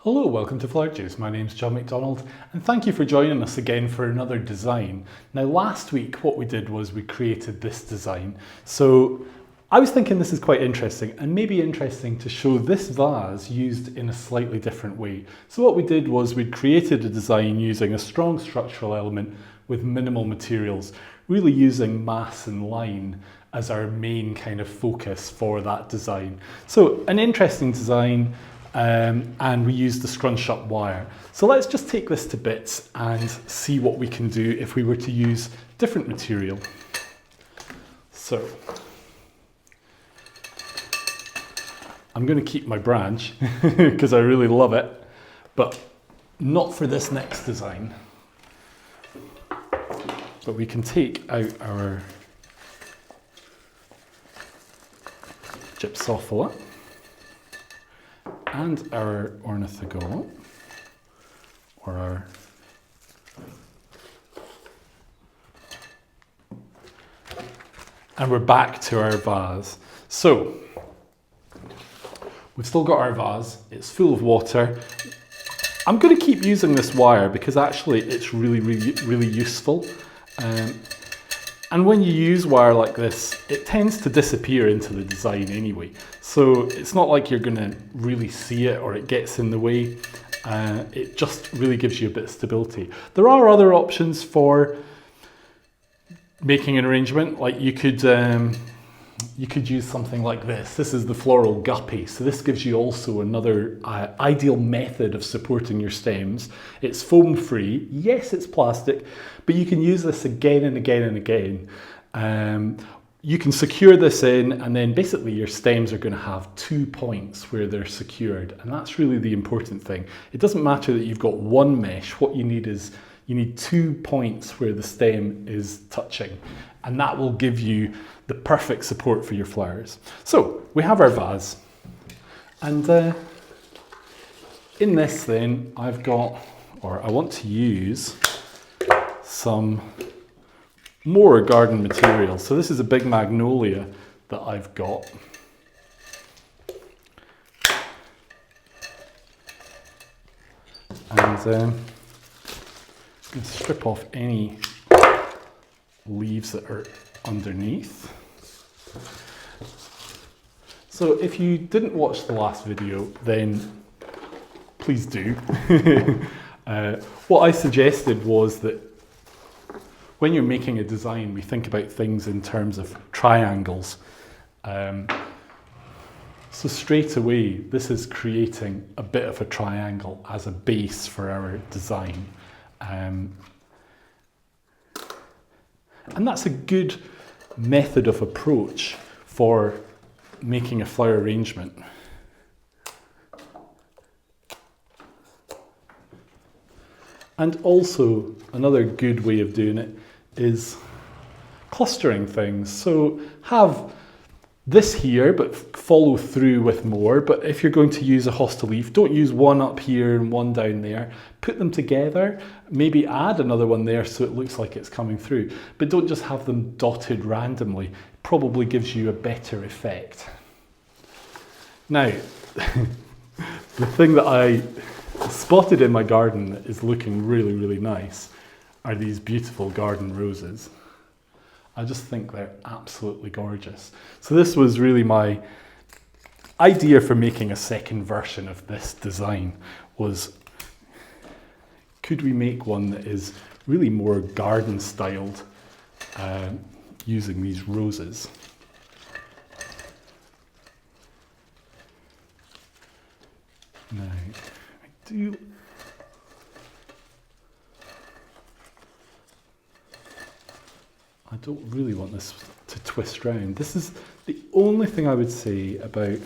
Hello, welcome to Foliage. My name's John McDonald and thank you for joining us again for another design. Now last week what we did was we created this design. So I was thinking this is quite interesting and maybe interesting to show this vase used in a slightly different way. So what we did was we created a design using a strong structural element with minimal materials, really using mass and line as our main kind of focus for that design. So an interesting design. And we use the scrunch up wire. So let's just take this to bits and see what we can do if we were to use different material. So I'm going to keep my branch because I really love it, but not for this next design. But we can take out our gypsophila and our ornathagolum, or our and we're back to our vase. So we've still got our vase, it's full of water. I'm going to keep using this wire because actually it's really useful. And when you use wire like this, it tends to disappear into the design anyway. So it's not like you're going to really see it or it gets in the way. It just really gives you a bit of stability. There are other options for making an arrangement. Like you could use something like this. This is the floral guppy. So this gives you also another ideal method of supporting your stems. It's foam free. Yes, it's plastic, but you can use this again and again and again. You can secure this in and then basically your stems are going to have 2 points where they're secured. And that's really the important thing. It doesn't matter that you've got one mesh. What you need is you need 2 points where the stem is touching. And that will give you the perfect support for your flowers. So we have our vase, and in this then I've got, or I want to use some more garden material. So this is a big magnolia that I've got. And I'm going to strip off any leaves that are underneath. So if you didn't watch the last video, then please do. What I suggested was that when you're making a design, we think about things in terms of triangles. So straight away, this is creating a bit of a triangle as a base for our design. And that's a good method of approach for making a flower arrangement. And also another good way of doing it is clustering things. So have this here, but follow through with more. But if you're going to use a hosta leaf, don't use one up here and one down there. Put them together, maybe add another one there so it looks like it's coming through. But don't just have them dotted randomly. It probably gives you a better effect. Now, the thing that I spotted in my garden that is looking really nice are these beautiful garden roses. I just think they're absolutely gorgeous. So this was really my idea for making a second version of this design was, could we make one that is really more garden styled using these roses? Now, I don't really want this to twist round. This is the only thing I would say about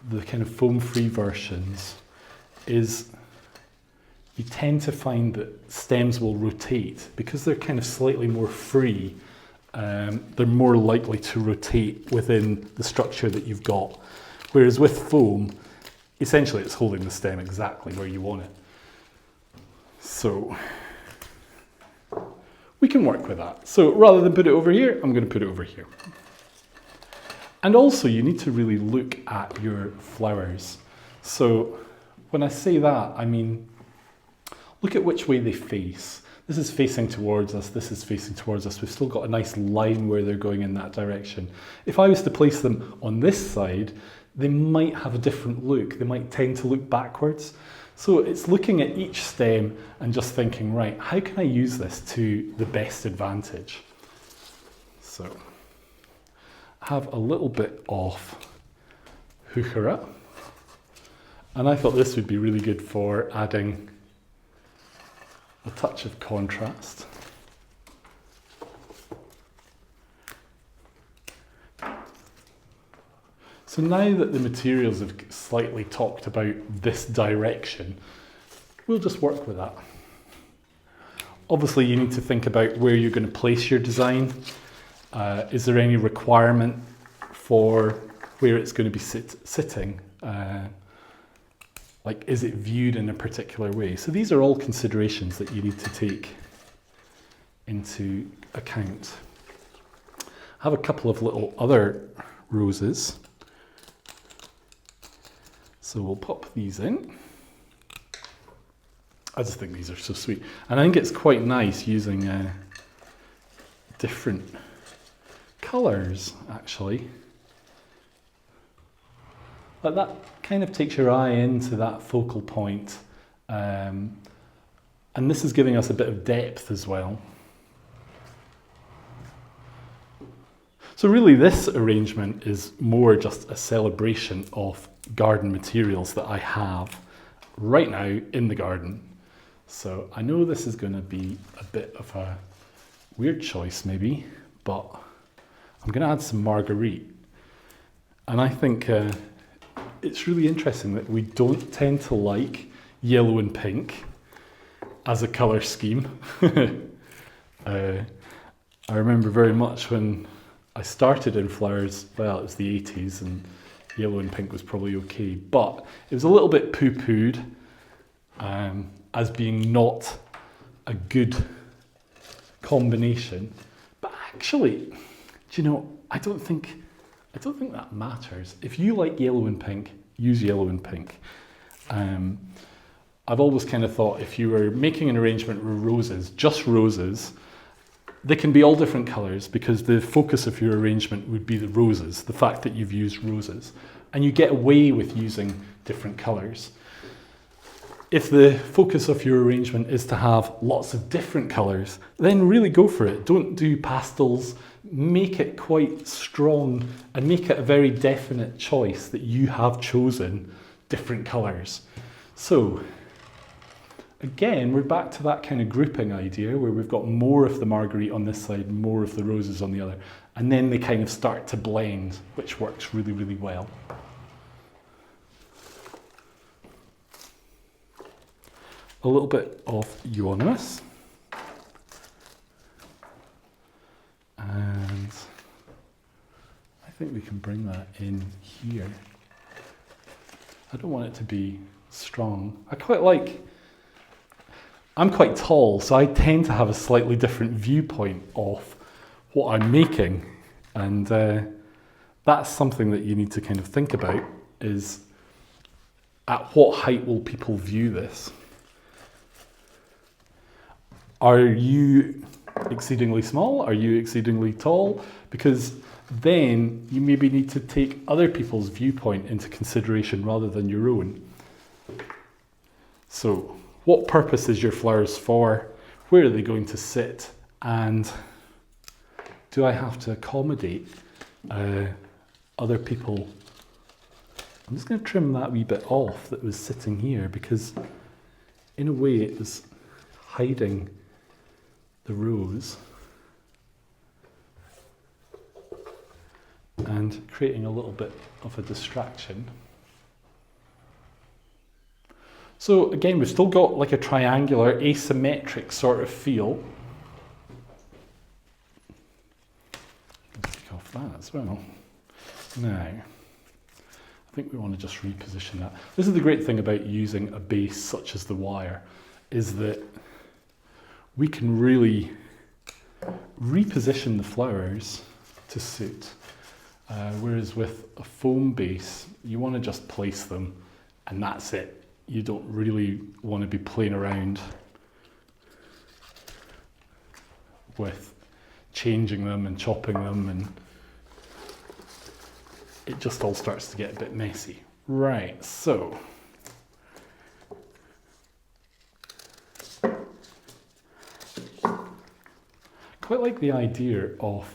the kind of foam-free versions is you tend to find that stems will rotate because they're kind of slightly more free. They're more likely to rotate within the structure that you've got. Whereas with foam, essentially it's holding the stem exactly where you want it. So we can work with that. So rather than put it over here, I'm going to put it over here. And also you need to really look at your flowers. So when I say that, I mean, look at which way they face. This is facing towards us, this is facing towards us. We've still got a nice line where they're going in that direction. If I was to place them on this side, they might have a different look. They might tend to look backwards. So it's looking at each stem and just thinking, right, how can I use this to the best advantage? So I have a little bit of heuchera, and I thought this would be really good for adding a touch of contrast. So now that the materials have slightly talked about this direction, we'll just work with that. Obviously you need to think about where you're going to place your design. Is there any requirement for where it's going to be sitting? Like, is it viewed in a particular way? So these are all considerations that you need to take into account. I have a couple of little other roses. So we'll pop these in. I just think these are so sweet. And I think it's quite nice using different colours, actually. But that kind of takes your eye into that focal point. And this is giving us a bit of depth as well. So really this arrangement is more just a celebration of garden materials that I have right now in the garden. So I know this is going to be a bit of a weird choice maybe, but I'm going to add some marguerite. And I think it's really interesting that we don't tend to like yellow and pink as a colour scheme. I remember very much when I started in flowers, well, it was the 80s and yellow and pink was probably okay, but it was a little bit poo-pooed as being not a good combination. But actually, do you know, I don't think that matters. If you like yellow and pink, use yellow and pink. I've always kind of thought if you were making an arrangement with roses, just roses, they can be all different colours because the focus of your arrangement would be the roses, the fact that you've used roses. And you get away with using different colours. If the focus of your arrangement is to have lots of different colours, then really go for it. Don't do pastels. Make it quite strong and make it a very definite choice that you have chosen different colours. So again, we're back to that kind of grouping idea where we've got more of the marguerite on this side, more of the roses on the other, and then they kind of start to blend, which works really, really well. A little bit of euonymus. And I think we can bring that in here. I don't want it to be strong. I'm quite tall, so I tend to have a slightly different viewpoint of what I'm making. And that's something that you need to kind of think about, is at what height will people view this? Are you exceedingly small? Are you exceedingly tall? Because then you maybe need to take other people's viewpoint into consideration rather than your own. So what purpose is your flowers for? Where are they going to sit? And do I have to accommodate other people? I'm just going to trim that wee bit off that was sitting here because in a way it was hiding the rose and creating a little bit of a distraction. So again, we've still got like a triangular asymmetric sort of feel. Let's take off that as well. Now, I think we want to just reposition that. This is the great thing about using a base such as the wire, is that we can really reposition the flowers to suit. Whereas with a foam base, you want to just place them and that's it. You don't really want to be playing around with changing them and chopping them, and it just all starts to get a bit messy. Right, so quite like the idea of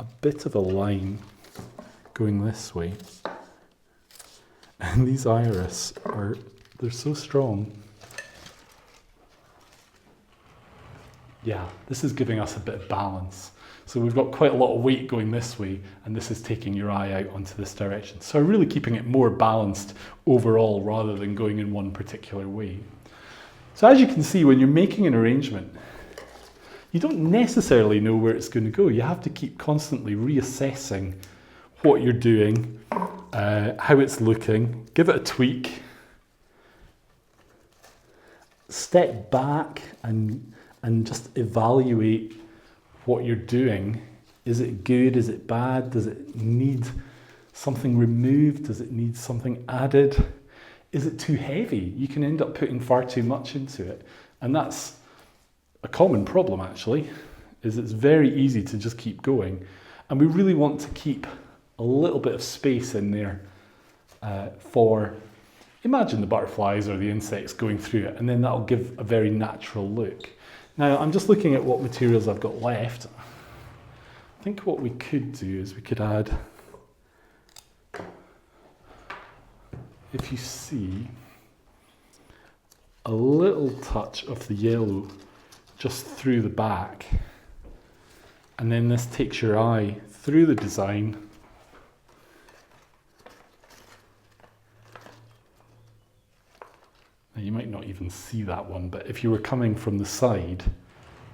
a bit of a line going this way. And these iris they're so strong. Yeah, this is giving us a bit of balance. So we've got quite a lot of weight going this way, and this is taking your eye out onto this direction. So really keeping it more balanced overall rather than going in one particular way. So as you can see, when you're making an arrangement, you don't necessarily know where it's going to go. You have to keep constantly reassessing what you're doing, how it's looking, give it a tweak, step back and just evaluate what you're doing. Is it good? Is it bad? Does it need something removed? Does it need something added? Is it too heavy? You can end up putting far too much into it. And that's a common problem actually, is it's very easy to just keep going. And we really want to keep a little bit of space in there for, imagine the butterflies or the insects going through it, and then that'll give a very natural look. Now I'm just looking at what materials I've got left. I think what we could do is we could add, if you see, a little touch of the yellow just through the back, and then this takes your eye through the design Now you might not even see that one, but if you were coming from the side,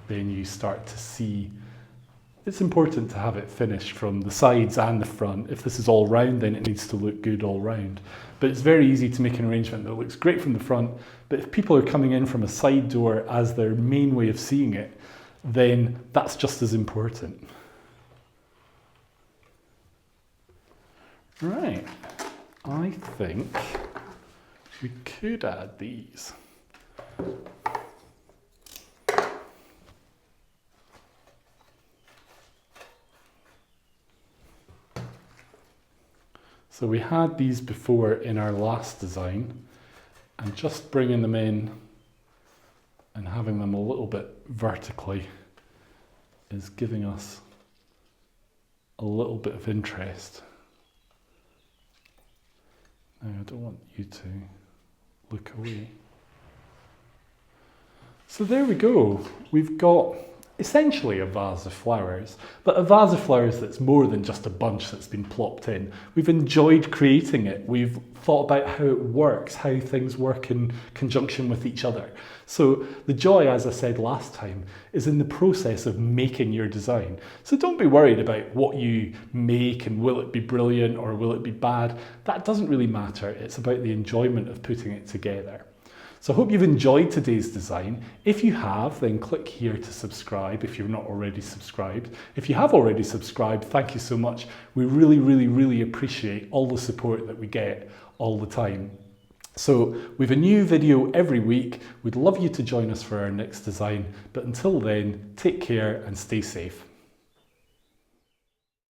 then you start to see. It's important to have it finished from the sides and the front. If this is all round, then it needs to look good all round. But it's very easy to make an arrangement that looks great from the front, but if people are coming in from a side door as their main way of seeing it, then that's just as important. Right, I think we could add these. So we had these before in our last design, and just bringing them in and having them a little bit vertically is giving us a little bit of interest. Now I don't want you to look away. So there we go. We've got essentially a vase of flowers, but a vase of flowers that's more than just a bunch that's been plopped in. We've enjoyed creating it. We've thought about how it works, how things work in conjunction with each other. So the joy, as I said last time, is in the process of making your design. So don't be worried about what you make and will it be brilliant or will it be bad. That doesn't really matter. It's about the enjoyment of putting it together. So I hope you've enjoyed today's design. If you have, then click here to subscribe if you're not already subscribed. If you have already subscribed, thank you so much. We really, really, really appreciate all the support that we get all the time. So we've a new video every week. We'd love you to join us for our next design. But until then, take care and stay safe.